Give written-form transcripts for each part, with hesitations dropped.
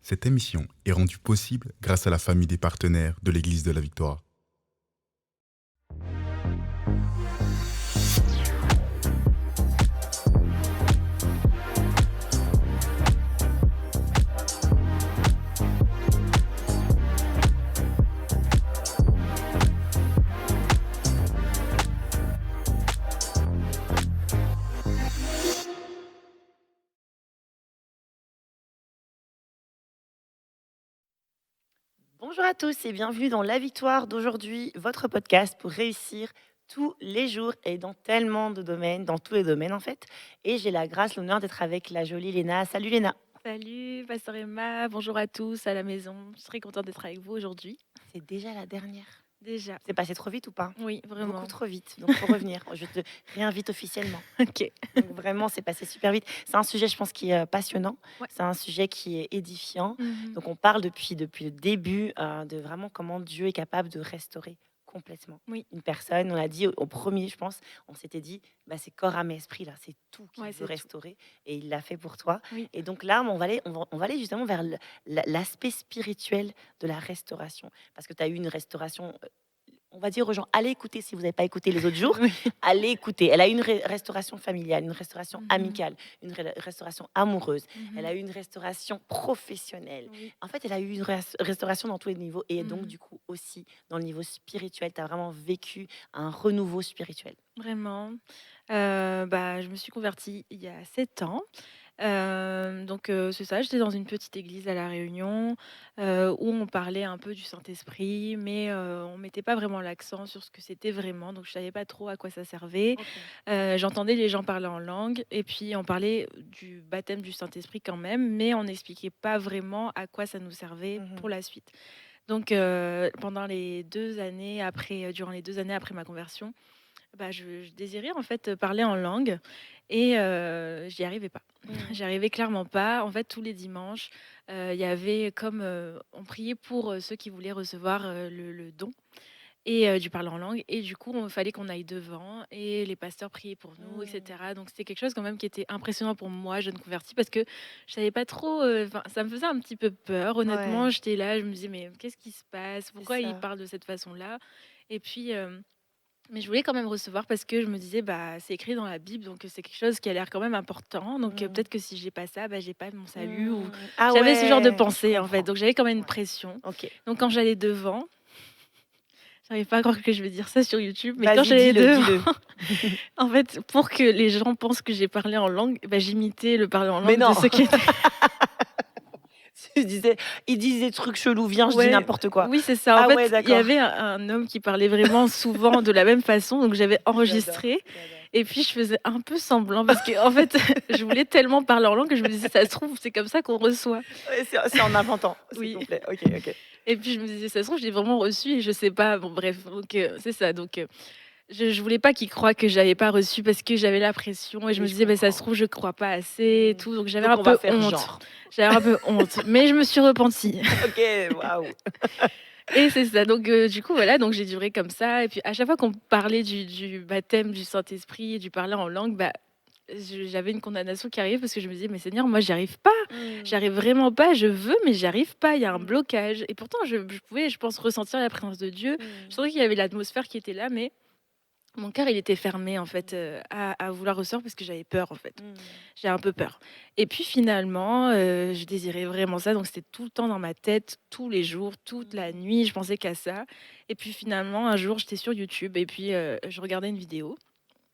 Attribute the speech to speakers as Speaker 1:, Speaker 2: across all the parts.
Speaker 1: Cette émission est rendue possible grâce à la famille des partenaires de l'Église de la Victoire.
Speaker 2: Bonjour à tous et bienvenue dans La Victoire d'aujourd'hui, votre podcast pour réussir tous les jours et dans tellement de domaines, dans tous les domaines en fait. Et j'ai la grâce, l'honneur d'être avec la jolie Léna. Salut Léna.
Speaker 3: Salut, pasteur Emma, bonjour à tous à la maison. Je suis très contente d'être avec vous aujourd'hui.
Speaker 2: C'est déjà la dernière.
Speaker 3: Déjà,
Speaker 2: C'est passé trop vite ou pas?
Speaker 3: oui,
Speaker 2: Beaucoup
Speaker 3: vraiment.
Speaker 2: trop vite, donc faut revenir. Je te réinvite officiellement.
Speaker 3: Ok.
Speaker 2: Donc vraiment, c'est passé super vite. C'est un sujet, je pense, qui est passionnant.
Speaker 3: Ouais.
Speaker 2: C'est un sujet qui est édifiant.
Speaker 3: Mhm.
Speaker 2: Donc on parle depuis le début de vraiment comment Dieu est capable de restaurer complètement
Speaker 3: Oui,
Speaker 2: une personne. On a dit au premier, je pense, on s'était dit, bah, c'est corps, âme et esprit, là, c'est tout qu'il
Speaker 3: ouais,
Speaker 2: veut
Speaker 3: c'est tout.
Speaker 2: restaurer et il l'a fait pour toi.
Speaker 3: Oui,
Speaker 2: Et donc là, on va aller justement vers l'aspect spirituel de la restauration. Parce que tu as eu une restauration on va dire aux gens: «Allez écouter si vous n'avez pas écouté les autres jours,
Speaker 3: oui.
Speaker 2: allez écouter». Elle a eu une restauration familiale, une restauration
Speaker 3: Mhm.
Speaker 2: amicale, une restauration amoureuse. Elle
Speaker 3: Mhm.
Speaker 2: a eu une restauration professionnelle.
Speaker 3: Oui.
Speaker 2: En fait, elle a eu une restauration dans tous les niveaux et donc
Speaker 3: Mhm.
Speaker 2: du coup aussi dans le niveau spirituel. Tu as vraiment vécu un renouveau spirituel.
Speaker 3: Vraiment. Je me suis convertie il y a 7 ans. C'est ça, j'étais dans une petite église à La Réunion, où on parlait un peu du Saint-Esprit, mais on mettait pas vraiment l'accent sur ce que c'était vraiment, donc je savais pas trop à quoi ça servait.
Speaker 2: OK.
Speaker 3: J'entendais les gens parler en langue et puis on parlait du baptême du Saint-Esprit quand même, mais on n'expliquait pas vraiment à quoi ça nous servait
Speaker 2: Mmh.
Speaker 3: pour la suite. Pendant les 2 années après, durant les 2 années après ma conversion, je désirais en fait, parler en langue et j'y arrivais pas.
Speaker 2: Mmh.
Speaker 3: J'y arrivais clairement pas. En fait, tous les dimanches, il y avait comme, on priait pour, ceux qui voulaient recevoir, le don et du parler en langue et du coup, il fallait qu'on aille devant et les pasteurs priaient pour nous et
Speaker 2: Mmh.
Speaker 3: cetera. Donc c'était quelque chose quand même qui était impressionnant pour moi, jeune convertie, parce que je savais pas trop, enfin, ça me faisait un petit peu peur honnêtement.
Speaker 2: Ouais,
Speaker 3: J'étais là, je me disais: «Mais qu'est-ce qui se passe?
Speaker 2: c'est
Speaker 3: Pourquoi ils
Speaker 2: ça.
Speaker 3: parlent de cette façon-là?» et puis, mais je voulais quand même recevoir parce que je me disais: «Bah, c'est écrit dans la Bible, donc c'est quelque chose qui a l'air quand même important,
Speaker 2: Mmh.
Speaker 3: peut-être que si j'ai pas ça, bah, j'ai pas mon salut» ou
Speaker 2: Mmh. Ah
Speaker 3: j'avais ce genre de
Speaker 2: ouais, je
Speaker 3: pensée, en fait,
Speaker 2: comprends.
Speaker 3: donc j'avais quand même une
Speaker 2: Ouais.
Speaker 3: pression.
Speaker 2: OK.
Speaker 3: Donc quand j'allais devant, j'arrive pas à croire que je vais dire ça sur YouTube, mais quand
Speaker 2: Vas-y,
Speaker 3: j'allais
Speaker 2: dis-le,
Speaker 3: devant,
Speaker 2: dis-le.
Speaker 3: en fait, pour que les gens pensent que j'ai parlé en langue, bah, j'imitais le parler en
Speaker 2: Mais
Speaker 3: langue de
Speaker 2: non!
Speaker 3: ceux qui étaient
Speaker 2: Tu disais il disent des trucs chelous, viens, je dis
Speaker 3: ouais,
Speaker 2: n'importe quoi.
Speaker 3: oui, c'est ça. En
Speaker 2: Ah ouais,
Speaker 3: fait, il y
Speaker 2: d'accord.
Speaker 3: avait un homme qui parlait vraiment souvent de la même façon, donc j'avais
Speaker 2: J'adore,
Speaker 3: enregistré.
Speaker 2: j'adore.
Speaker 3: Et puis je faisais un peu semblant parce qu'en fait, je voulais tellement parler en langue que je me disais: «Ça se trouve, c'est comme ça qu'on reçoit».
Speaker 2: Ouais, c'est en inventant, s'il
Speaker 3: Oui.
Speaker 2: vous plaît. OK, OK.
Speaker 3: Et puis je me disais: «Ça se trouve, j'ai vraiment reçu et je sais pas». Bon bref, c'est ça, je voulais pas qu'il croie que j'avais pas reçu parce que j'avais la pression et je
Speaker 2: Oui,
Speaker 3: me
Speaker 2: je
Speaker 3: disais: «Bah, ça se
Speaker 2: comprends.
Speaker 3: trouve, je crois pas assez et
Speaker 2: Mmh.
Speaker 3: tout», donc j'avais
Speaker 2: Donc
Speaker 3: un
Speaker 2: on va
Speaker 3: peu
Speaker 2: faire
Speaker 3: honte.
Speaker 2: genre.
Speaker 3: J'avais un peu honte, mais je me suis repentie.
Speaker 2: OK, waouh.
Speaker 3: Et c'est ça, du coup, voilà, donc j'ai duré comme ça et puis à chaque fois qu'on parlait du baptême du Saint-Esprit et du parler en langue, j'avais une condamnation qui arrivait parce que je me disais: «Mais Seigneur, moi, j'y arrive pas,
Speaker 2: Mmh.
Speaker 3: j'arrive vraiment pas, je veux, mais j'y arrive pas, il y a un
Speaker 2: Mmh.
Speaker 3: blocage» et pourtant je pouvais, je pense, ressentir la présence de Dieu. Je
Speaker 2: Mmh.
Speaker 3: sentais qu'il y avait l'atmosphère qui était là, mais mon cœur, il était fermé, en fait,
Speaker 2: Mmh.
Speaker 3: à vouloir recevoir parce que j'avais peur, en fait.
Speaker 2: Mmh.
Speaker 3: J'ai un peu peur et puis finalement, je désirais vraiment ça, donc c'était tout le temps dans ma tête, tous les jours, toute la
Speaker 2: Mmh.
Speaker 3: nuit, je pensais qu'à ça et puis finalement, un jour, j'étais sur YouTube et puis, je regardais une vidéo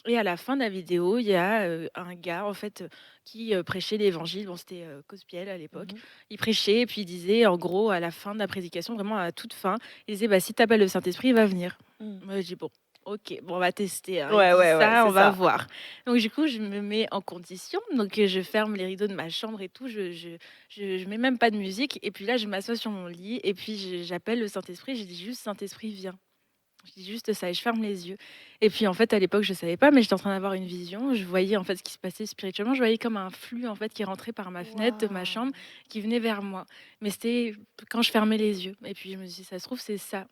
Speaker 3: et à la fin de la vidéo, il y a, un gars, en fait, qui, prêchait l'évangile. Bon, c'était, Cospiel à l'époque.
Speaker 2: Mmh.
Speaker 3: Il prêchait et puis il disait, en gros, à la fin de la prédication, vraiment à toute fin, il disait: «Bah, si tu appelles le Saint-Esprit, il va venir».
Speaker 2: Mmh.
Speaker 3: Moi, je dis: «Bon, OK, bon, on va tester, hein, il
Speaker 2: Ouais,
Speaker 3: dit
Speaker 2: ouais, ouais,
Speaker 3: ça,
Speaker 2: c'est
Speaker 3: on va
Speaker 2: ça.
Speaker 3: voir». Donc du coup, je me mets en condition, je ferme les rideaux de ma chambre et tout, je mets même pas de musique et puis là, je m'assois sur mon lit et puis j'appelle le Saint-Esprit, je dis juste: «Saint-Esprit, viens». Je dis juste ça et je ferme les yeux et puis, en fait, à l'époque, je savais pas, mais j'étais en train d'avoir une vision. Je voyais, en fait, ce qui se passait spirituellement. Je voyais comme un flux, en fait, qui rentrait par ma fenêtre de ma chambre,
Speaker 2: Waouh!
Speaker 3: qui venait vers moi. Mais c'était quand je fermais les yeux et puis je me dis: «Ça se trouve, c'est ça».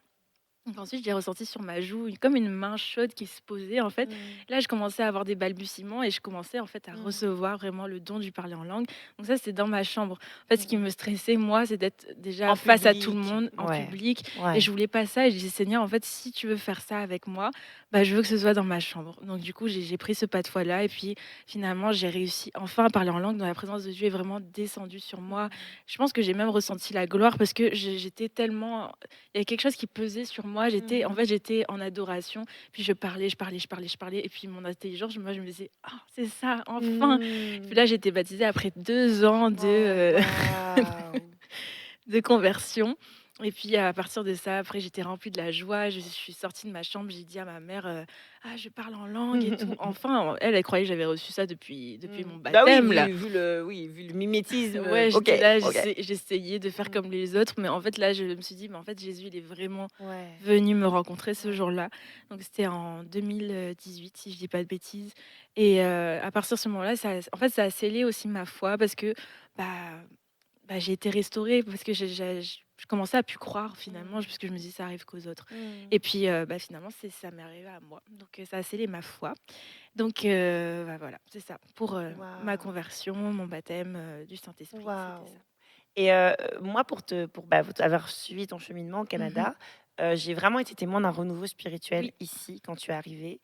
Speaker 3: Donc ensuite, j'ai ressenti sur ma joue comme une main chaude qui se posait en fait.
Speaker 2: Mmh.
Speaker 3: Là, je commençais à avoir des balbutiements et je commençais en fait à
Speaker 2: Mmh.
Speaker 3: recevoir vraiment le don du parler en langue. Donc ça, c'était dans ma chambre. En fait, ce qui
Speaker 2: Mmh.
Speaker 3: me stressait moi, c'est d'être déjà
Speaker 2: En
Speaker 3: face à tout le
Speaker 2: public,
Speaker 3: monde en
Speaker 2: ouais,
Speaker 3: public et
Speaker 2: ouais.
Speaker 3: je voulais pas ça et je disais Seigneur, en fait, si tu veux faire ça avec moi, bah je veux que ce soit dans ma chambre. Donc du coup, j'ai pris ce pas de foi là et puis finalement, j'ai réussi enfin à parler en langue dont la présence de Dieu est vraiment descendue sur moi.
Speaker 2: Mmh.
Speaker 3: Je pense que j'ai même ressenti la gloire parce que j'étais tellement il y avait quelque chose qui pesait sur moi. En
Speaker 2: Mmh.
Speaker 3: fait, j'étais en adoration. Puis je parlais, je parlais, je parlais, je parlais. Et puis mon intelligence, moi, je me disais, ah, c'est ça, enfin. Puis
Speaker 2: Mmh.
Speaker 3: là, j'étais baptisée après 2 ans
Speaker 2: Oh waouh!
Speaker 3: de conversion. Et puis à partir de ça, après, j'étais remplie de la joie. Je suis sortie de ma chambre. J'ai dit à ma mère, ah, je parle en langue et tout. Enfin, elle croyait que j'avais reçu ça depuis
Speaker 2: Mmh.
Speaker 3: mon
Speaker 2: Bah oui,
Speaker 3: baptême là.
Speaker 2: vu le mimétisme,
Speaker 3: Ouais,
Speaker 2: OK,
Speaker 3: j'étais là,
Speaker 2: OK.
Speaker 3: j'essayais de faire
Speaker 2: Mmh.
Speaker 3: comme les autres, mais en fait, là, je me suis dit: «Mais en fait, Jésus, il est vraiment
Speaker 2: Ouais,
Speaker 3: venu me rencontrer ce
Speaker 2: ouais.
Speaker 3: jour-là». Donc c'était en 2018, si je dis pas de bêtises et à partir de ce moment-là, ça a scellé aussi ma foi parce que, bah j'ai été restaurée parce que je commençais à plus croire finalement,
Speaker 2: Mmh.
Speaker 3: parce que je me dis: «Ça arrive qu'aux autres»
Speaker 2: Mmh.
Speaker 3: et puis, finalement, ça m'est arrivé à moi. Donc ça a scellé ma foi. Donc voilà, c'est ça. Pour, ma
Speaker 2: Waouh!
Speaker 3: conversion, mon baptême, du Saint-Esprit, c'était ça.
Speaker 2: Waouh! Et moi pour avoir suivi ton cheminement au
Speaker 3: Mmh.
Speaker 2: Canada, j'ai vraiment été témoin d'un renouveau spirituel
Speaker 3: Oui.
Speaker 2: ici quand tu es arrivé.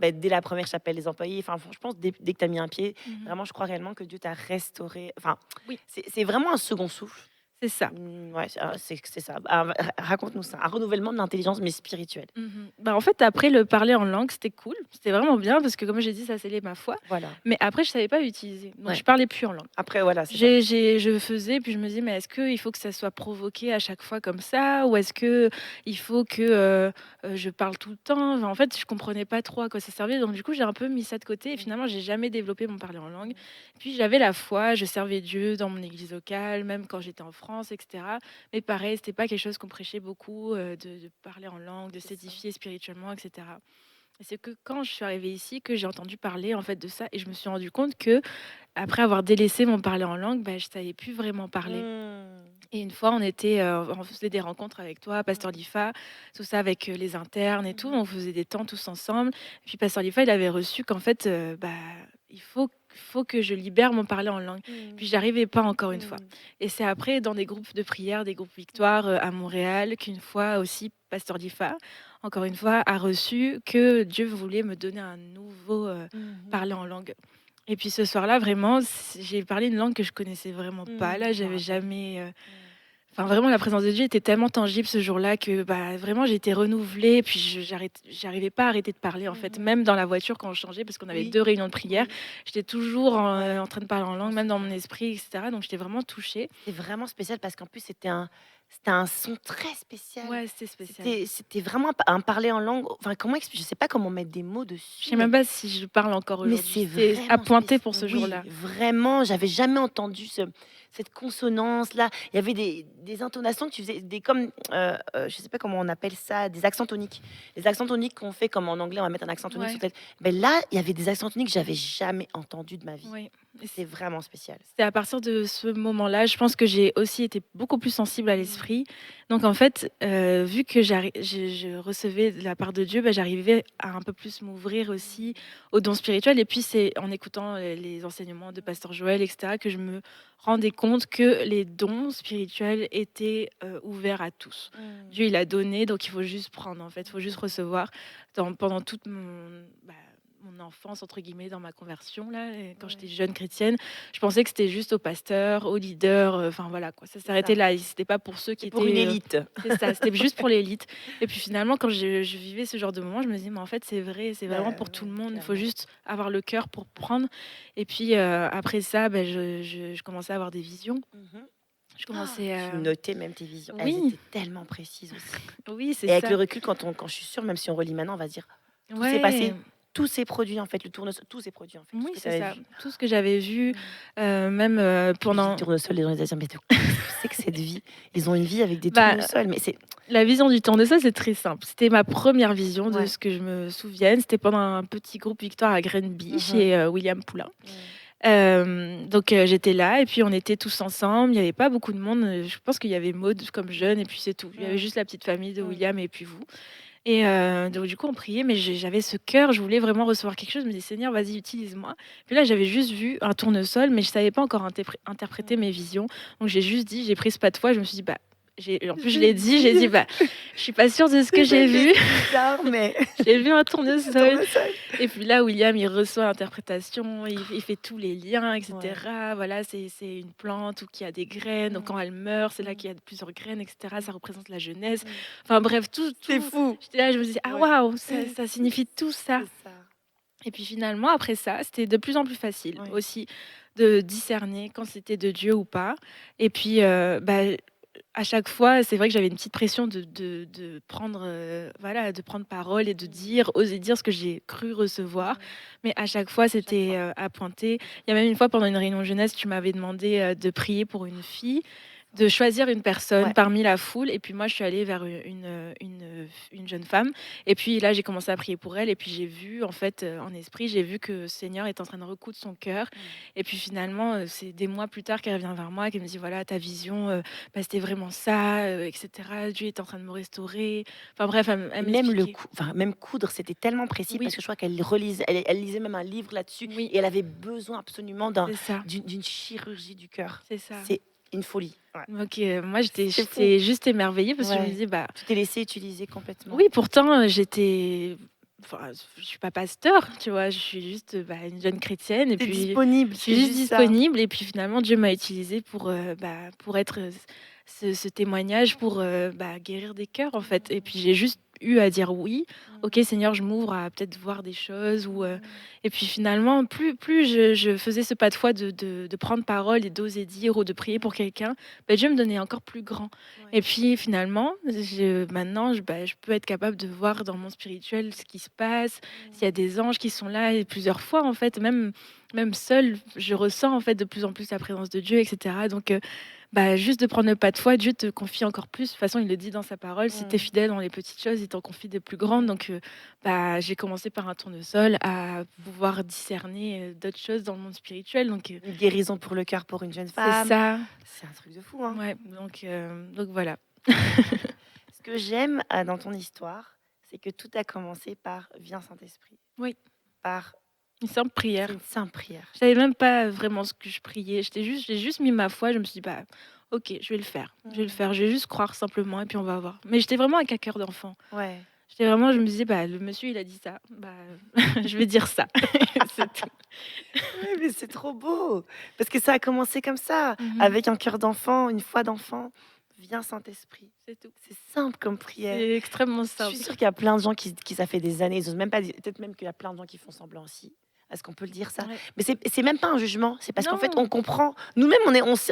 Speaker 2: Dès la première chapelle des employés, enfin je pense dès que tu as mis un pied,
Speaker 3: Mmh.
Speaker 2: vraiment je crois réellement que Dieu t'a restauré. Enfin,
Speaker 3: Oui,
Speaker 2: c'est vraiment un second souffle.
Speaker 3: c'est ça.
Speaker 2: Ouais, c'est ça. Ah, raconte-nous ça. Un renouvellement de l'intelligence mais spirituelle.
Speaker 3: Mmh. Bah, en fait, après le parler en langue, c'était cool. C'était vraiment bien parce que comme j'ai dit, ça scellait ma foi.
Speaker 2: Voilà,
Speaker 3: Mais après, je savais pas utiliser. Donc je
Speaker 2: ouais.
Speaker 3: parlais plus en langue.
Speaker 2: Après voilà, c'est ça.
Speaker 3: Je faisais, puis je me disais: «Mais est-ce qu'il faut que ça soit provoqué à chaque fois comme ça? Ou est-ce que il faut que, je parle tout le temps?» Enfin, en fait, je comprenais pas trop à quoi ça servait. Donc du coup, j'ai un peu mis ça de côté et
Speaker 2: Mmh.
Speaker 3: finalement, j'ai jamais développé mon parler en langue.
Speaker 2: Mmh.
Speaker 3: Puis j'avais la foi, je servais Dieu dans mon église locale, même quand j'étais en France et cetera. Mais pareil, c'était pas quelque chose qu'on prêchait beaucoup, de parler en langue, de
Speaker 2: C'est ça.
Speaker 3: s'édifier spirituellement et cetera. Et c'est que quand je suis arrivée ici que j'ai entendu parler, en fait, de ça et je me suis rendu compte que après avoir délaissé mon parler en langue, bah, je savais plus vraiment parler.
Speaker 2: Mmh.
Speaker 3: Et une fois, on faisait des rencontres avec toi, Pasteur
Speaker 2: Mmh.
Speaker 3: Lifa, tout ça avec, les internes et tout.
Speaker 2: Mmh.
Speaker 3: On faisait des temps tous ensemble. Et puis Pasteur Lifa, il avait reçu qu'en fait, il faut que je libère mon parler en langue.
Speaker 2: Mmh.
Speaker 3: Puis j'arrivais pas encore une fois.
Speaker 2: Mmh.
Speaker 3: Et c'est après dans des groupes de prière, des groupes Victoire, à Montréal, qu'une fois aussi Pasteur Lifa, encore une fois, a reçu que Dieu voulait me donner un nouveau,
Speaker 2: Mmh.
Speaker 3: parler en langue. Et puis ce soir-là, vraiment, j'ai parlé une langue que je connaissais vraiment pas. Là,
Speaker 2: Je me
Speaker 3: j'avais
Speaker 2: rappelle.
Speaker 3: jamais,
Speaker 2: Mmh.
Speaker 3: enfin vraiment la présence de Dieu était tellement tangible ce jour-là que, bah, vraiment j'ai été renouvelée. Puis j'arrivais pas à arrêter de parler en fait,
Speaker 2: Mmh.
Speaker 3: même dans la voiture quand je changeais parce qu'on avait
Speaker 2: Oui,
Speaker 3: 2 réunions de prière,
Speaker 2: oui,
Speaker 3: j'étais toujours
Speaker 2: ouais,
Speaker 3: en train de parler en
Speaker 2: je m'en
Speaker 3: langue, même dans mon
Speaker 2: souviens.
Speaker 3: esprit et cetera. Donc j'étais vraiment touchée.
Speaker 2: C'est vraiment spécial parce qu'en plus c'était un son très spécial.
Speaker 3: Ouais, c'était spécial.
Speaker 2: C'était vraiment un parler en langue, enfin comment expliquer, je sais pas comment mettre des mots
Speaker 3: Je
Speaker 2: dessus,
Speaker 3: sais même pas si je parle encore
Speaker 2: mais
Speaker 3: aujourd'hui.
Speaker 2: c'est
Speaker 3: C'était à
Speaker 2: vraiment
Speaker 3: pointer
Speaker 2: spécial.
Speaker 3: pour ce
Speaker 2: Oui,
Speaker 3: jour-là.
Speaker 2: vraiment, j'avais jamais entendu cette consonance-là. Il y avait des intonations que tu faisais, je sais pas comment on appelle ça, des accents toniques. Les accents toniques qu'on fait comme en anglais, on va mettre un accent tonique sur
Speaker 3: Ouais,
Speaker 2: tel. Ben là, il y avait des accents toniques que j'avais jamais entendus de ma vie.
Speaker 3: oui.
Speaker 2: C'est vraiment spécial.
Speaker 3: C'est à partir de ce moment-là, je pense que j'ai aussi été beaucoup plus sensible à
Speaker 2: Mmh.
Speaker 3: l'esprit. Donc en fait, vu que je recevais de la part de Dieu, bah, j'arrivais à un peu plus m'ouvrir aussi
Speaker 2: Mmh.
Speaker 3: aux dons spirituels. Et puis c'est en écoutant, les enseignements de pasteur Joël et cetera, que je me rendais compte que les dons spirituels étaient, ouverts à tous.
Speaker 2: Mmh.
Speaker 3: Dieu, il a donné, donc il faut juste prendre, en fait, il faut juste recevoir. Pendant toute mon «enfance» entre guillemets, dans ma conversion là, quand j'étais
Speaker 2: Ouais,
Speaker 3: jeune chrétienne, je pensais que c'était juste aux pasteurs, aux leaders, enfin voilà quoi, ça
Speaker 2: c'est
Speaker 3: s'arrêtait
Speaker 2: ça.
Speaker 3: là et c'était pas pour ceux qui
Speaker 2: C'est pour une
Speaker 3: étaient,
Speaker 2: élite.
Speaker 3: c'est ça, c'était juste pour l'élite et puis finalement quand je vivais ce genre de moment, je me disais: «Mais en fait c'est vrai, c'est vraiment
Speaker 2: Bah,
Speaker 3: pour tout le
Speaker 2: ouais,
Speaker 3: monde, il faut
Speaker 2: clairement.
Speaker 3: juste avoir le cœur pour prendre» et puis, après ça, je commençais à avoir des visions.
Speaker 2: Mmh.
Speaker 3: Je commençais
Speaker 2: Tu
Speaker 3: à
Speaker 2: notais même tes visions. Elles
Speaker 3: oui,
Speaker 2: étaient tellement précises aussi.
Speaker 3: oui, c'est
Speaker 2: Et avec
Speaker 3: ça.
Speaker 2: le recul, quand je suis sûre, même si on relit maintenant, on va se dire: «Tout s'est
Speaker 3: Ouais.
Speaker 2: passé, tout s'est produit en fait, le tournesol, tout s'est produit en fait, tout ce
Speaker 3: Oui,
Speaker 2: que tu
Speaker 3: c'est
Speaker 2: avais
Speaker 3: ça.
Speaker 2: vu».
Speaker 3: Tout ce que j'avais vu,
Speaker 2: Mmh.
Speaker 3: même,
Speaker 2: Je dis
Speaker 3: pendant
Speaker 2: tournesol, les gens ils allaient dire: «Mais de qu'est-ce que c'est que cette vie?» Ils ont une vie avec des
Speaker 3: bah
Speaker 2: tournesols, mais c'est
Speaker 3: la vision du temps de ça, c'est très simple. C'était ma première vision de
Speaker 2: ouais.
Speaker 3: ce que je me souvienne. C'était pendant un petit groupe Victoire à Green
Speaker 2: Mmh
Speaker 3: Beach
Speaker 2: mh.
Speaker 3: et William Poulin.
Speaker 2: Mmh.
Speaker 3: Donc j'étais là et puis on était tous ensemble. Il y avait pas beaucoup de monde, je pense qu'il y avait Maud comme jeune et puis c'est tout. Il y avait juste la petite famille de William et puis vous et donc du coup on priait mais j'avais ce cœur, je voulais vraiment recevoir quelque chose. Je me disais: «Seigneur, vas-y, utilise-moi». Puis là, j'avais juste vu un tournesol mais je savais pas encore interpréter mes visions. Donc j'ai pris ce pas de foi, je me suis dit: «Bah» en plus je l'ai dit, j'ai dit: «Bah, je suis pas sûre de ce que j'ai vu».
Speaker 2: C'est bizarre, mais
Speaker 3: J'ai vu un
Speaker 2: c'est
Speaker 3: tournesol. Et puis là, William, il reçoit l'interprétation, il fait tous les liens, et
Speaker 2: Ouais.
Speaker 3: cetera. Voilà, c'est une plante ou qui a des graines, donc quand elle meurt, c'est là qu'il y a plusieurs graines, et cetera. Ça représente la jeunesse.
Speaker 2: Mmh.
Speaker 3: Enfin bref, tout
Speaker 2: C'est
Speaker 3: tout
Speaker 2: fou.
Speaker 3: j'étais là, je me disais: «Ah
Speaker 2: Ouais.
Speaker 3: waouh, ça signifie tout ça».
Speaker 2: C'est ça.
Speaker 3: Et puis finalement, après ça, c'était de plus en plus facile
Speaker 2: Ouais.
Speaker 3: aussi de discerner quand c'était de Dieu ou pas. Et puis, à chaque fois, c'est vrai que j'avais une petite pression de prendre, voilà, de prendre parole et de dire, oser dire ce que j'ai cru recevoir. Mais à chaque fois,
Speaker 2: Chaque
Speaker 3: c'était,
Speaker 2: fois.
Speaker 3: à pointer. Il y a même une fois pendant une réunion jeunesse, tu m'avais demandé, de prier pour une fille, de choisir une personne
Speaker 2: Ouais.
Speaker 3: parmi la foule et puis moi, je suis allée vers une jeune femme et puis là, j'ai commencé à prier pour elle et puis j'ai vu en fait, en esprit, j'ai vu que le Seigneur est en train de recoudre son cœur et puis finalement, c'est des mois plus tard qu'elle revient vers moi, qu'elle me dit: «Voilà, ta vision, bah, c'était vraiment ça, et cetera. Dieu est en train de me restaurer». Enfin bref, elle
Speaker 2: Et même
Speaker 3: m'expliquait.
Speaker 2: même coudre, c'était tellement précis parce
Speaker 3: Oui,
Speaker 2: que je crois qu'elle lisait même un livre là-dessus
Speaker 3: oui,
Speaker 2: et elle avait besoin absolument
Speaker 3: c'est ça,
Speaker 2: d'une chirurgie du cœur.
Speaker 3: c'est ça.
Speaker 2: C'est une folie. Ouais.
Speaker 3: Donc moi, j'étais
Speaker 2: C'est fou.
Speaker 3: j'étais juste émerveillée parce que je me
Speaker 2: Ouais.
Speaker 3: disais: «Bah,
Speaker 2: Tu t'es laissé utiliser complètement.
Speaker 3: oui, pourtant, j'étais enfin, je suis pas pasteur, tu vois? Je suis juste, bah, une jeune chrétienne et
Speaker 2: Tu
Speaker 3: puis
Speaker 2: disponible,
Speaker 3: je suis
Speaker 2: c'est
Speaker 3: juste
Speaker 2: juste ça.
Speaker 3: disponible et puis finalement Dieu m'a utilisée pour, bah, pour être, ce témoignage pour, bah, guérir des cœurs, en fait et puis j'ai juste eu à dire: «Oui, OK Seigneur, je m'ouvre à peut-être voir des choses» ou et puis finalement plus je faisais ce pas de foi de prendre parole et d'oser dire ou de prier pour quelqu'un, bah, Dieu me donnait encore plus grand.
Speaker 2: Ouais.
Speaker 3: Et puis finalement, maintenant, bah, je peux être capable de voir dans mon spirituel ce qui se passe, s'il y a des anges qui sont là et plusieurs fois en fait, même seule, je ressens en fait de plus en plus la présence de Dieu et cetera. Donc bah, juste de prendre le pas de foi, Dieu te confie encore plus. De toute façon, il le dit dans sa parole, si tu es
Speaker 2: Mmh.
Speaker 3: fidèle dans les petites choses, il t'en confie des plus grandes. Donc bah, j'ai commencé par un tournesol à pouvoir discerner, d'autres choses dans le monde spirituel. Donc
Speaker 2: Une guérison pour le cœur pour une jeune
Speaker 3: c'est
Speaker 2: femme.
Speaker 3: ça.
Speaker 2: C'est un truc de fou, hein.
Speaker 3: Ouais, donc voilà.
Speaker 2: Ce que j'aime, dans ton histoire, c'est que tout a commencé par: «Viens Saint-Esprit»,
Speaker 3: Oui,
Speaker 2: par
Speaker 3: une simple
Speaker 2: c'est
Speaker 3: prière.
Speaker 2: une simple prière.
Speaker 3: Je savais même pas vraiment ce que je priais. J'ai juste mis ma foi. Je me suis dit: «Bah, OK, je vais le faire. Je vais le
Speaker 2: Mmh.
Speaker 3: faire. Je vais juste croire simplement et puis on va voir». Mais j'étais vraiment avec un cœur d'enfant.
Speaker 2: Ouais.
Speaker 3: Je me disais: «Bah, le monsieur, il a dit ça. Bah, je vais dire ça». C'est tout.
Speaker 2: Ouais, mais c'est trop beau! Parce que ça a commencé comme ça,
Speaker 3: Mmh.
Speaker 2: avec un cœur d'enfant, une foi d'enfant. «Viens Saint-Esprit».
Speaker 3: C'est tout.
Speaker 2: C'est simple comme prière.
Speaker 3: C'est extrêmement
Speaker 2: Je suis
Speaker 3: simple.
Speaker 2: sûre qu'il y a plein de gens qui ça fait des années, ils osent même pas dire peut-être même qu'il y a plein de gens qui font semblant aussi. Est-ce qu'on peut le dire ça?
Speaker 3: Ouais.
Speaker 2: Mais c'est même pas un jugement, c'est parce qu'en fait, on
Speaker 3: Non,
Speaker 2: comprend. Nous-mêmes,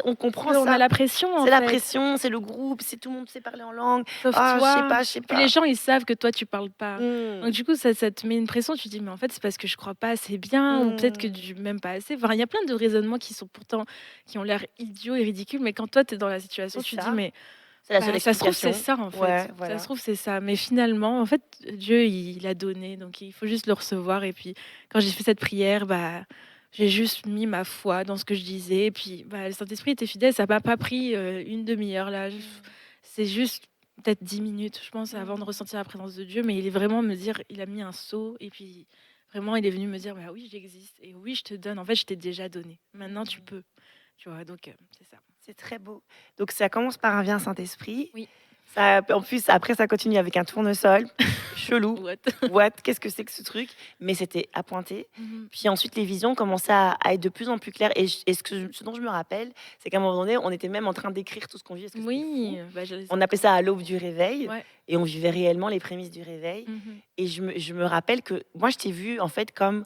Speaker 2: on comprend
Speaker 3: on a
Speaker 2: ça.
Speaker 3: la pression, en
Speaker 2: C'est la
Speaker 3: fait,
Speaker 2: pression, c'est le groupe, c'est tout le monde sait parler en langue.
Speaker 3: sauf
Speaker 2: «Ah, je sais
Speaker 3: toi.
Speaker 2: pas, je sais
Speaker 3: Puis les
Speaker 2: pas».
Speaker 3: gens, ils savent que toi, tu parles pas. Donc
Speaker 2: Mmh.
Speaker 3: du coup, ça te met une pression. Tu te dis: «Mais en fait, c'est parce que je crois pas assez bien ou peut-être que
Speaker 2: Mmh.
Speaker 3: je m'aime pas assez». Enfin, il y a plein de raisonnements qui ont l'air idiots et ridicules, mais quand toi, tu es dans la situation,
Speaker 2: C'est
Speaker 3: tu te dis:
Speaker 2: ça,
Speaker 3: «Mais
Speaker 2: c'est la seule
Speaker 3: bah, ça se trouve, c'est
Speaker 2: explication.
Speaker 3: ça, en
Speaker 2: Ouais,
Speaker 3: fait. Ça se
Speaker 2: voilà.
Speaker 3: trouve, c'est ça». Mais finalement, en fait, Dieu, il a donné, donc il faut juste le recevoir et puis quand j'ai fait cette prière, bah, j'ai juste mis ma foi dans ce que je disais et puis, bah, le Saint-Esprit était fidèle. Ça m'a pas pris, une demi-heure là.
Speaker 2: Mmh.
Speaker 3: C'est juste peut-être 10 minutes, je pense, avant de
Speaker 2: Mmh.
Speaker 3: ressentir la présence de Dieu, mais il est vraiment me dire il a mis un sceau et puis vraiment, il est venu me dire: «Bah, oui, j'existe et oui, je te donne. En fait, je t'ai déjà donné. Maintenant, tu
Speaker 2: Mmh.
Speaker 3: peux». Tu vois? Donc c'est ça.
Speaker 2: C'est très beau. Donc ça commence par un «Viens Saint-Esprit».
Speaker 3: Oui.
Speaker 2: Ça en plus, après ça continue avec un tournesol. Chelou.
Speaker 3: What?
Speaker 2: What? Qu'est-ce que c'est que ce truc? Mais c'était appointé.
Speaker 3: Mmh.
Speaker 2: Puis ensuite, les visions commençaient à être de plus en plus claires et ce dont je me rappelle, c'est qu'à un moment donné, on était même en train d'écrire tout ce qu'on vivait parce que c'était
Speaker 3: Oui,
Speaker 2: fou.
Speaker 3: bah, je les
Speaker 2: On appelait
Speaker 3: entends.
Speaker 2: ça à l'aube du réveil
Speaker 3: Ouais.
Speaker 2: et on vivait réellement les prémices du réveil
Speaker 3: Mmh.
Speaker 2: et je me rappelle que moi, je t'ai vue en fait comme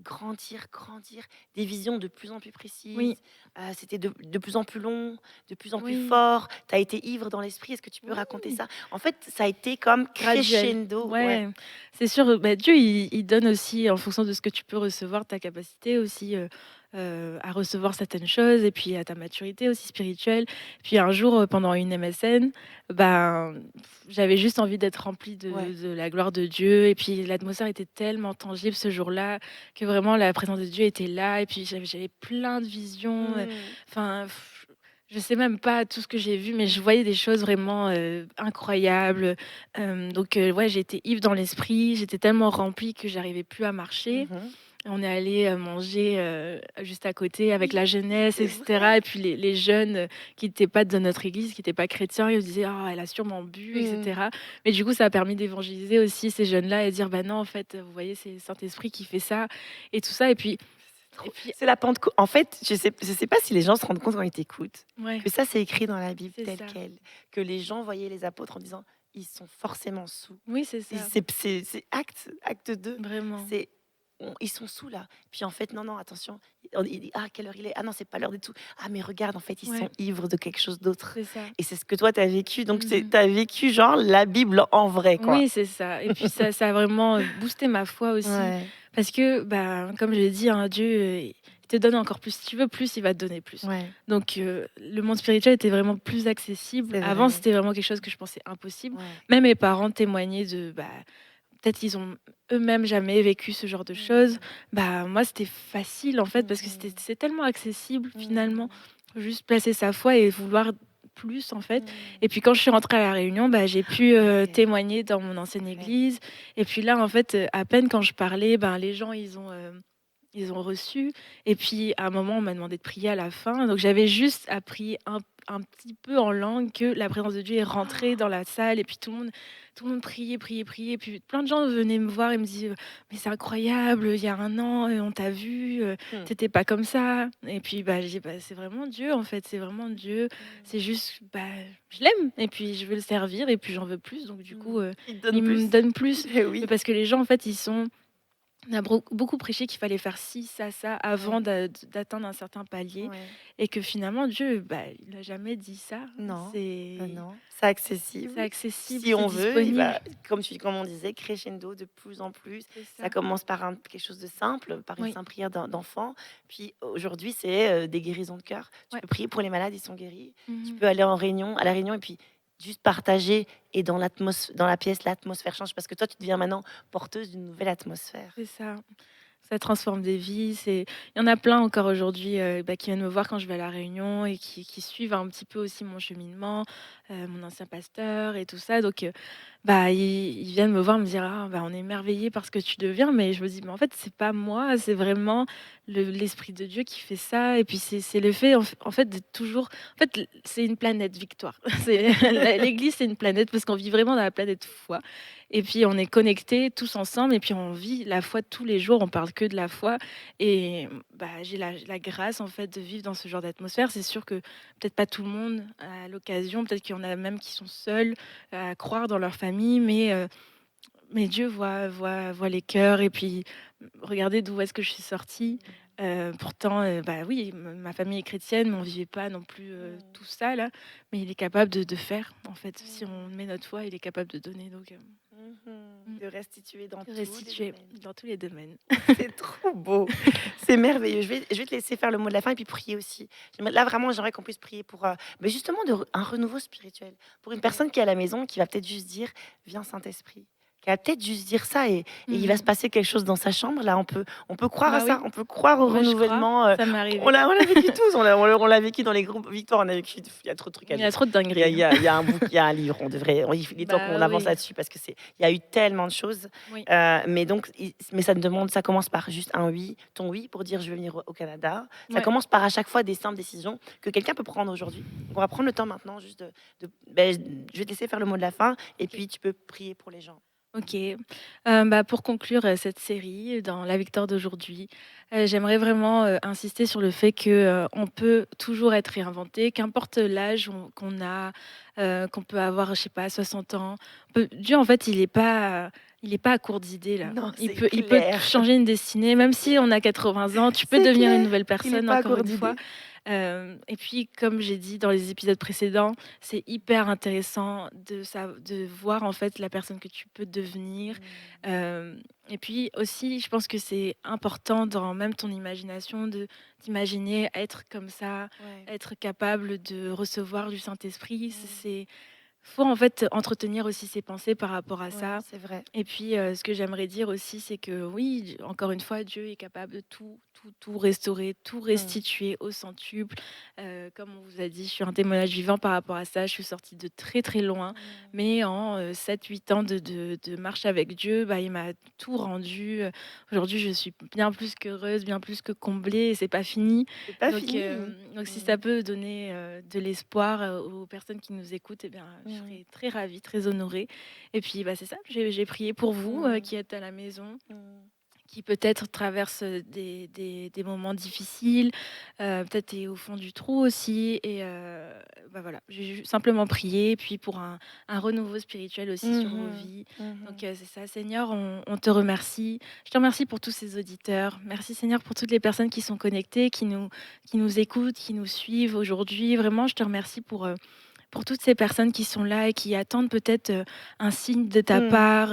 Speaker 2: grandir, grandir, des visions de plus en plus précises,
Speaker 3: Oui,
Speaker 2: c'était de plus en plus long, de plus en plus
Speaker 3: oui,
Speaker 2: fort. Tu as été ivre dans l'esprit, est-ce que tu peux raconter
Speaker 3: oui,
Speaker 2: ça? En fait, ça a été comme
Speaker 3: graduel.
Speaker 2: crescendo, ouais.
Speaker 3: Ouais, c'est sûr, bah, Dieu, il donne aussi en fonction de ce que tu peux recevoir, ta capacité aussi, à recevoir certaines choses et puis à ta maturité aussi spirituelle. Puis un jour, pendant une MSN, ben, j'avais juste envie d'être remplie
Speaker 2: Ouais.
Speaker 3: de la gloire de Dieu et puis l'atmosphère était tellement tangible ce jour-là que vraiment la présence de Dieu était là et puis j'avais plein de visions,
Speaker 2: Mmh.
Speaker 3: enfin, je sais même pas tout ce que j'ai vu, mais je voyais des choses vraiment, incroyables. Donc ouais, j'étais ivre dans l'esprit, j'étais tellement remplie que j'arrivais plus à marcher.
Speaker 2: Mmh.
Speaker 3: On est allé, manger, juste à côté avec la
Speaker 2: Oui,
Speaker 3: jeunesse
Speaker 2: c'est
Speaker 3: et cetera et
Speaker 2: vrai.
Speaker 3: puis les jeunes, qui étaient pas de notre église, qui étaient pas chrétiens, ils me disaient: «Oh, elle a sûrement bu» et
Speaker 2: Mmh.
Speaker 3: cetera. Mais du coup, ça a permis d'évangéliser aussi ces jeunes-là et dire: «Bah non, en fait, vous voyez, c'est le Saint-Esprit qui fait ça» et tout ça et puis
Speaker 2: C'est la Pentecôte. En fait, je sais pas si les gens se rendent compte quand ils t'écoutent
Speaker 3: ouais,
Speaker 2: que ça, c'est écrit dans la Bible
Speaker 3: c'est
Speaker 2: tel
Speaker 3: ça.
Speaker 2: quel, que les gens voyaient les apôtres en disant: «Ils sont forcément saols».
Speaker 3: Oui, c'est
Speaker 2: Et
Speaker 3: ça,
Speaker 2: c'est acte 2.
Speaker 3: vraiment.
Speaker 2: C'est ils sont saouls là. Puis en fait, non, non, attention. Il dit: «Ah, quelle heure il est? Ah non, c'est pas l'heure du tout. Ah mais regarde, en fait, ils sont
Speaker 3: Ouais,
Speaker 2: ivres de quelque chose d'autre».
Speaker 3: c'est ça.
Speaker 2: Et c'est ce que toi, tu as vécu. Donc c'est
Speaker 3: Mmh.
Speaker 2: tu as vécu genre la Bible en vrai, quoi.
Speaker 3: Oui, c'est ça et puis ça a vraiment, boosté ma foi aussi
Speaker 2: Ouais,
Speaker 3: parce que, bah, comme je l'ai dit, hein, Dieu, il te donne encore plus. Si tu veux plus, il va te donner plus.
Speaker 2: ouais,
Speaker 3: Donc le monde spirituel était vraiment plus accessible.
Speaker 2: c'est
Speaker 3: Avant,
Speaker 2: vrai.
Speaker 3: c'était vraiment quelque chose que je pensais impossible.
Speaker 2: Ouais.
Speaker 3: Même mes parents témoignaient de, bah, peut-être qu'ils ont eux-mêmes jamais vécu ce genre de choses.
Speaker 2: Mmh.
Speaker 3: Bah, moi, c'était facile, en fait,
Speaker 2: Mmh
Speaker 3: parce que
Speaker 2: mh.
Speaker 3: c'est tellement accessible, finalement.
Speaker 2: Mmh.
Speaker 3: Faut juste placer sa foi et vouloir plus, en fait.
Speaker 2: Mmh.
Speaker 3: Et puis, quand je suis rentrée à La Réunion, bah, j'ai pu,
Speaker 2: Ouais,
Speaker 3: témoigner dans mon ancienne
Speaker 2: ouais.
Speaker 3: église et puis là, en fait, à peine quand je parlais, ben, les gens, ils ont reçu et puis à un moment, on m'a demandé de prier à la fin, donc j'avais juste appris un petit peu en langue que la présence de Dieu est rentrée dans la salle et puis tout le monde priait, priait, priait, puis plein de gens venaient me voir et me disaient: «Mais c'est incroyable, il y a un an, on t'a vu,
Speaker 2: Mmh.
Speaker 3: tu pas comme ça» et puis, bah, j'ai dit: «Bah, c'est vraiment Dieu, en fait, c'est vraiment Dieu,
Speaker 2: Mmh.
Speaker 3: c'est juste, bah, je l'aime et puis je veux le servir et puis j'en veux plus donc du coup,
Speaker 2: Mmh. Il te donne
Speaker 3: il me
Speaker 2: plus.
Speaker 3: donne plus».
Speaker 2: Eh
Speaker 3: Mais
Speaker 2: oui.
Speaker 3: parce que les gens, en fait, on a beaucoup prêché qu'il fallait faire ci, ça avant
Speaker 2: Ouais,
Speaker 3: d'atteindre un certain palier
Speaker 2: ouais.
Speaker 3: et que finalement Dieu, bah, il a jamais dit ça.
Speaker 2: Non,
Speaker 3: C'est
Speaker 2: non, c'est
Speaker 3: c'est
Speaker 2: accessible.
Speaker 3: accessible,
Speaker 2: Si
Speaker 3: c'est
Speaker 2: on veut, il
Speaker 3: disponible.
Speaker 2: va comme on disait, crescendo de plus en plus.
Speaker 3: C'est
Speaker 2: Ça
Speaker 3: ça.
Speaker 2: commence par quelque chose de simple, par une
Speaker 3: Oui.
Speaker 2: simple prière d'enfant. Puis aujourd'hui, c'est, des guérisons de cœur. Tu
Speaker 3: Ouais.
Speaker 2: peux prier pour les malades, ils sont guéris. Tu
Speaker 3: Mmh.
Speaker 2: peux aller à la réunion et puis juste partager et dans la pièce, l'atmosphère change parce que toi, tu deviens maintenant porteuse d'une nouvelle atmosphère.
Speaker 3: C'est ça. Ça transforme des vies, il y en a plein encore aujourd'hui, bah, qui viennent me voir quand je vais à la réunion et qui suivent un petit peu aussi mon cheminement, mon ancien pasteur et tout ça donc bah, ils viennent me voir me dire: «Ah, bah, on est émerveillés par ce que tu deviens», mais je me dis: «Mais en fait, c'est pas moi, c'est vraiment l'esprit de Dieu qui fait ça» et puis c'est le fait en fait d'être toujours en fait, c'est une planète victoire. C'est l'église, c'est une planète parce qu'on vit vraiment dans la planète foi et puis on est connectés tous ensemble et puis on vit la foi tous les jours, on parle que de la foi et bah, j'ai la grâce en fait de vivre dans ce genre d'atmosphère. C'est sûr que peut-être pas tout le monde a l'occasion, peut-être qu'il y en a même qui sont seuls à croire dans leur famille, mais Dieu voit les cœurs et puis regardez d'où est-ce que je suis sortie. Pourtant, bah, oui, ma famille est chrétienne, mais on vivait pas non plus,
Speaker 2: Mmh.
Speaker 3: tout ça là, mais il est capable de faire en fait. Si on
Speaker 2: Mmh.
Speaker 3: met notre foi, il est capable de donner donc
Speaker 2: Mmh.
Speaker 3: mmh,
Speaker 2: De restituer dans
Speaker 3: de
Speaker 2: tous les
Speaker 3: restituer
Speaker 2: domaines.
Speaker 3: dans tous les domaines.
Speaker 2: C'est trop beau, c'est merveilleux. Je vais te laisser faire le mot de la fin et puis prier aussi. Là, vraiment, j'aimerais qu'on puisse prier pour, beh, justement un renouveau spirituel. Pour une
Speaker 3: OK.
Speaker 2: personne qui est à la maison, qui va peut-être juste dire: «Viens Saint-Esprit». Qui va peut-être juste dire ça et il va se
Speaker 3: Mmh.
Speaker 2: passer quelque chose dans sa chambre. Là, on peut croire à
Speaker 3: Bah,
Speaker 2: ça,
Speaker 3: oui,
Speaker 2: on peut croire au
Speaker 3: moi je crois,
Speaker 2: renouvellement,
Speaker 3: ça m'est
Speaker 2: on
Speaker 3: arrivé.
Speaker 2: l'a on l'a vécu tous, on l'a vécu dans les groupes Victoire, on a vécu il y a trop de trucs à
Speaker 3: Il y a
Speaker 2: dire.
Speaker 3: trop de
Speaker 2: Il y a
Speaker 3: dingueries,
Speaker 2: il y
Speaker 3: hein.
Speaker 2: a il y a un bouq il y a un livre, il est temps qu'on
Speaker 3: Bah,
Speaker 2: avance
Speaker 3: oui,
Speaker 2: là-dessus parce que il y a eu tellement de choses.
Speaker 3: oui,
Speaker 2: Mais donc mais ça commence par juste un oui, ton oui pour dire: «Je veux venir au Canada». Ça
Speaker 3: ouais,
Speaker 2: commence par à chaque fois des simples décisions que quelqu'un peut prendre aujourd'hui. Donc on va prendre le temps maintenant juste je vais te laisser faire le mot de la fin et
Speaker 3: OK.
Speaker 2: puis tu peux prier pour les gens.
Speaker 3: OK. Bah, pour conclure, cette série, dans la victoire d'aujourd'hui, j'aimerais vraiment, insister sur le fait que, on peut toujours être réinventé, qu'importe l'âge qu'on a, qu'on peut avoir, je sais pas, 60 ans. Dieu, en fait, il est pas à court d'idées, là.
Speaker 2: Non, c'est
Speaker 3: Il peut
Speaker 2: clair,
Speaker 3: changer une destinée,
Speaker 2: c'est
Speaker 3: même si
Speaker 2: clair,
Speaker 3: on a 80 ans, tu peux
Speaker 2: c'est
Speaker 3: devenir une
Speaker 2: clair.
Speaker 3: nouvelle
Speaker 2: Il est
Speaker 3: personne,
Speaker 2: pas à
Speaker 3: encore
Speaker 2: court
Speaker 3: une fois.
Speaker 2: d'idées.
Speaker 3: Et puis, comme j'ai dit dans les épisodes précédents, c'est hyper intéressant de voir en fait la personne que tu peux devenir.
Speaker 2: Mmh.
Speaker 3: Et puis aussi, je pense que c'est important dans même ton imagination d'imaginer être comme ça,
Speaker 2: Ouais,
Speaker 3: être capable de recevoir du Saint-Esprit.
Speaker 2: mmh,
Speaker 3: Faut en fait entretenir aussi ses pensées par rapport à
Speaker 2: ouais,
Speaker 3: ça.
Speaker 2: c'est vrai.
Speaker 3: Et puis, ce que j'aimerais dire aussi, c'est que oui, encore une fois, Dieu est capable de tout restaurer, tout
Speaker 2: Mmh.
Speaker 3: restituer au centuple. Comme on vous a dit, je suis un témoignage vivant par rapport à ça. Je suis sortie de très très loin,
Speaker 2: Mmh.
Speaker 3: mais en 7-8 ans de marche avec Dieu, bah, il m'a tout rendu. Aujourd'hui, je suis bien plus qu'heureuse, bien plus que comblée, et c'est pas fini.
Speaker 2: C'est pas
Speaker 3: Donc,
Speaker 2: fini.
Speaker 3: si
Speaker 2: Mmh.
Speaker 3: ça peut donner de l'espoir aux personnes qui nous écoutent, eh bien, je
Speaker 2: Mmh.
Speaker 3: serais très ravie, très honorée. Et puis, bah, c'est ça, j'ai prié pour vous
Speaker 2: Mmh.
Speaker 3: qui êtes à la maison,
Speaker 2: Mmh.
Speaker 3: qui peut-être traversent des moments difficiles, peut-être est au fond du trou aussi. Et bah, voilà, j'ai simplement prié, puis pour un renouveau spirituel aussi sur vos
Speaker 2: Mmh.
Speaker 3: vies. Donc,
Speaker 2: Mmh.
Speaker 3: c'est ça, Seigneur, on te remercie. Je te remercie pour tous ces auditeurs. Merci, Seigneur, pour toutes les personnes qui sont connectées, qui nous écoutent, qui nous suivent aujourd'hui. Vraiment, je te remercie pour toutes ces personnes qui sont là et qui attendent peut-être, un signe de ta
Speaker 2: Mmh.
Speaker 3: part,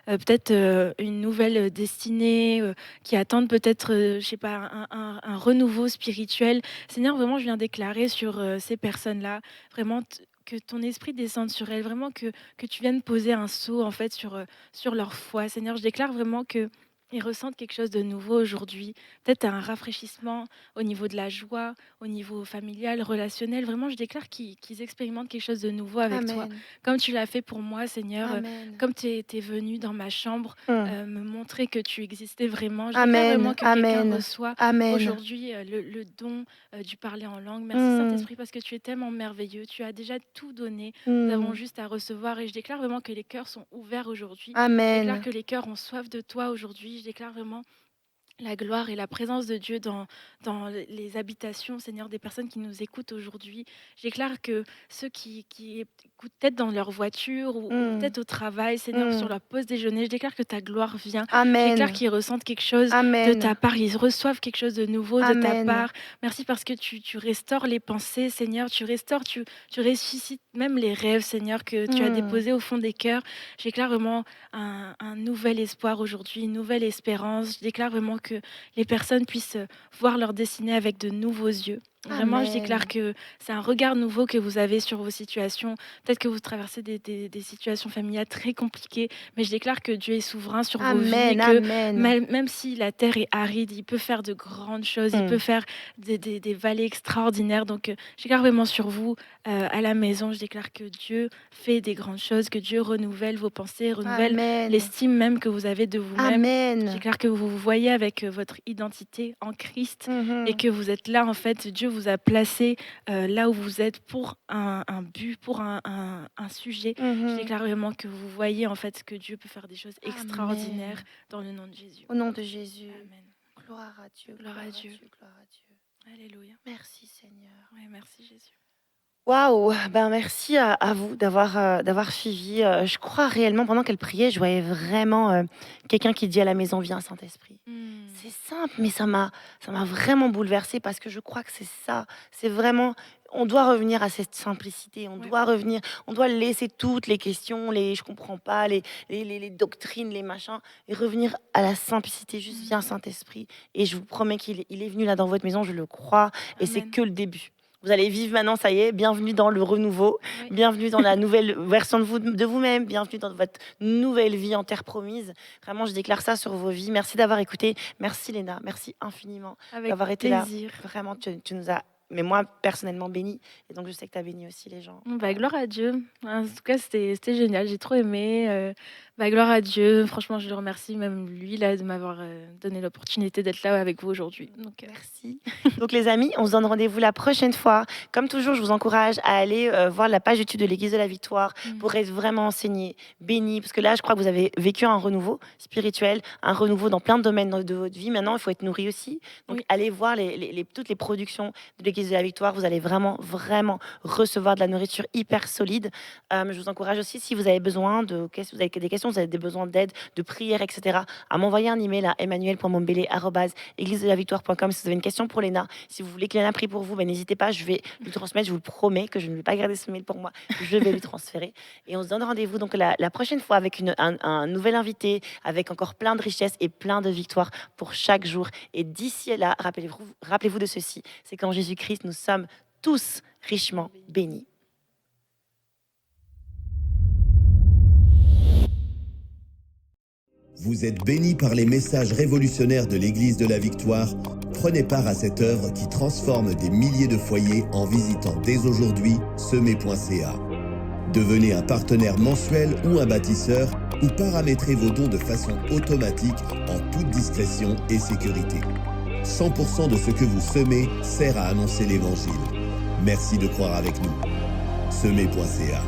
Speaker 3: peut-être, une nouvelle, destinée, qui attendent peut-être, je sais pas, un renouveau spirituel. Seigneur, vraiment, je viens déclarer sur, ces personnes-là, vraiment que ton esprit descende sur elles, vraiment que tu viennes poser un sceau, en fait, sur leur foi. Seigneur, je déclare vraiment qu'ils ressentent quelque chose de nouveau aujourd'hui, peut-être un rafraîchissement au niveau de la joie, au niveau familial, relationnel. Vraiment, je déclare qu'ils expérimentent quelque chose de nouveau avec toi,
Speaker 2: Amen.
Speaker 3: comme tu l'as fait pour moi, Seigneur,
Speaker 2: Amen.
Speaker 3: comme tu es venu dans ma chambre,
Speaker 2: Mmh.
Speaker 3: me montrer que tu existais vraiment. Je déclare vraiment
Speaker 2: Amen.
Speaker 3: que quelqu'un
Speaker 2: Amen.
Speaker 3: reçoit
Speaker 2: Amen.
Speaker 3: aujourd'hui le don du parler en langue. Merci
Speaker 2: Mmh.
Speaker 3: Saint-Esprit parce que tu es tellement merveilleux. Tu as déjà tout donné. Nous avons
Speaker 2: Mmh.
Speaker 3: juste à recevoir et je déclare vraiment que les cœurs sont ouverts aujourd'hui. Je déclare
Speaker 2: Amen.
Speaker 3: que les cœurs ont soif de toi aujourd'hui. Je déclare vraiment la gloire et la présence de Dieu dans les habitations, Seigneur, des personnes qui nous écoutent aujourd'hui. J'éclare que ceux qui écoutent peut-être dans leur voiture ou
Speaker 2: Mmh.
Speaker 3: peut-être au travail, Seigneur, sur
Speaker 2: Mmh.
Speaker 3: leur pause déjeuner, je déclare que ta gloire vient. J'éclare
Speaker 2: Amen.
Speaker 3: qu'ils ressentent quelque chose de ta
Speaker 2: Amen.
Speaker 3: part, ils reçoivent quelque chose de nouveau de ta
Speaker 2: Amen.
Speaker 3: part. Merci parce que tu restaures les pensées, Seigneur, tu restaures, tu ressuscites même les rêves, Seigneur, que tu as
Speaker 2: Mmh.
Speaker 3: déposés au fond des cœurs. J'éclare vraiment un nouvel espoir aujourd'hui, une nouvelle espérance. Je déclare vraiment que les personnes puissent voir leur destinée avec de nouveaux yeux. Vraiment, je déclare
Speaker 2: Amen.
Speaker 3: que c'est un regard nouveau que vous avez sur vos situations. Peut-être que vous traversez des situations familiales très compliquées, mais je déclare que Dieu est souverain sur vos vies et
Speaker 2: Amen.
Speaker 3: que
Speaker 2: Amen.
Speaker 3: même si la terre est aride, il peut faire de grandes choses, il peut
Speaker 2: Mmh.
Speaker 3: faire des vallées extraordinaires. Donc, je déclare vraiment sur vous, à la maison, je déclare que Dieu fait des grandes choses, que Dieu renouvelle vos pensées, renouvelle
Speaker 2: Amen.
Speaker 3: l'estime même que vous avez de vous-même. Je
Speaker 2: Amen.
Speaker 3: déclare que vous vous voyez avec votre identité en Christ et
Speaker 2: Mmh.
Speaker 3: que vous êtes là, en fait, Dieu vous a placé là où vous êtes pour un but, pour un sujet. Je
Speaker 2: Mmh.
Speaker 3: déclare vraiment que vous voyez, en fait, que Dieu peut faire des choses extraordinaires
Speaker 2: Amen.
Speaker 3: dans le nom de Jésus.
Speaker 2: Au nom de Jésus.
Speaker 3: Amen.
Speaker 2: Gloire à Dieu,
Speaker 3: Gloire à
Speaker 2: gloire à
Speaker 3: Dieu.
Speaker 2: Dieu, gloire à Dieu.
Speaker 3: Alléluia.
Speaker 2: Merci Seigneur.
Speaker 3: Ouais, merci Jésus.
Speaker 2: Waouh! Ben, merci à vous d'avoir suivi, je crois réellement pendant qu'elle priait, je voyais vraiment, quelqu'un qui dit à la maison: «Viens Saint-Esprit».
Speaker 3: Hmm.
Speaker 2: C'est simple, mais ça m'a vraiment bouleversée parce que je crois que c'est ça. C'est vraiment on doit revenir à cette simplicité,
Speaker 3: Ouais.
Speaker 2: on doit laisser toutes les questions, les «je comprends pas», les doctrines, les machins et revenir à la simplicité. Juste:
Speaker 3: Hmm.
Speaker 2: «Viens Saint-Esprit» et je vous promets qu'il est venu là dans votre maison, je le crois et c'est
Speaker 3: Amen.
Speaker 2: que le début. Vous allez vivre maintenant, ça y est, bienvenue dans le renouveau,
Speaker 3: Oui.
Speaker 2: bienvenue dans la nouvelle version de vous-même, bienvenue dans votre nouvelle vie en terre promise. Vraiment, je déclare ça sur vos vies. Merci d'avoir écouté. Merci Léna, merci infiniment
Speaker 3: Avec
Speaker 2: d'avoir été là.
Speaker 3: plaisir.
Speaker 2: Vraiment, tu nous as, mais moi personnellement, béni. Et donc, je sais que tu as béni aussi les gens.
Speaker 3: Bah, gloire à Dieu. En tout cas, c'était génial, j'ai trop aimé, bah, gloire à Dieu. Franchement, je le remercie même lui, là, de m'avoir, donné l'opportunité d'être là avec vous aujourd'hui. Donc,
Speaker 2: Merci. Donc les amis, on se donne rendez-vous la prochaine fois. Comme toujours, je vous encourage à aller voir la page YouTube de l'Église de la Victoire pour être vraiment enseigné, béni. Parce que là, je crois que vous avez vécu un renouveau spirituel, un renouveau dans plein de domaines de votre vie. Maintenant, il faut être nourri aussi. Donc
Speaker 3: Oui.
Speaker 2: allez voir toutes les productions de l'Église l'Église de la Victoire, vous allez vraiment, vraiment recevoir de la nourriture hyper solide. Je vous encourage aussi, si vous avez besoin vous avez des questions, vous avez des besoins d'aide, de prière, etc., à m'envoyer un email à emmanuel.mombele@églisedelavictoire.com si vous avez une question pour Léna. Si vous voulez que Léna prie pour vous, n'hésitez pas, je vais lui transmettre, je vous le promets que je ne vais pas garder ce mail pour moi, je vais lui transférer. Et on se donne rendez-vous donc la prochaine fois avec un nouvel invité, avec encore plein de richesses et plein de victoires pour chaque jour. Et d'ici là, rappelez-vous de ceci, c'est qu'en Jésus-Christ, nous sommes tous richement bénis.
Speaker 4: Vous êtes bénis par les messages révolutionnaires de l'Église de la Victoire. Prenez part à cette œuvre qui transforme des milliers de foyers en visitant dès aujourd'hui semer.ca. Devenez un partenaire mensuel ou un bâtisseur ou paramétrez vos dons de façon automatique en toute discrétion et sécurité. 100% de ce que vous semez sert à annoncer l'Évangile. Merci de croire avec nous. Semer.ca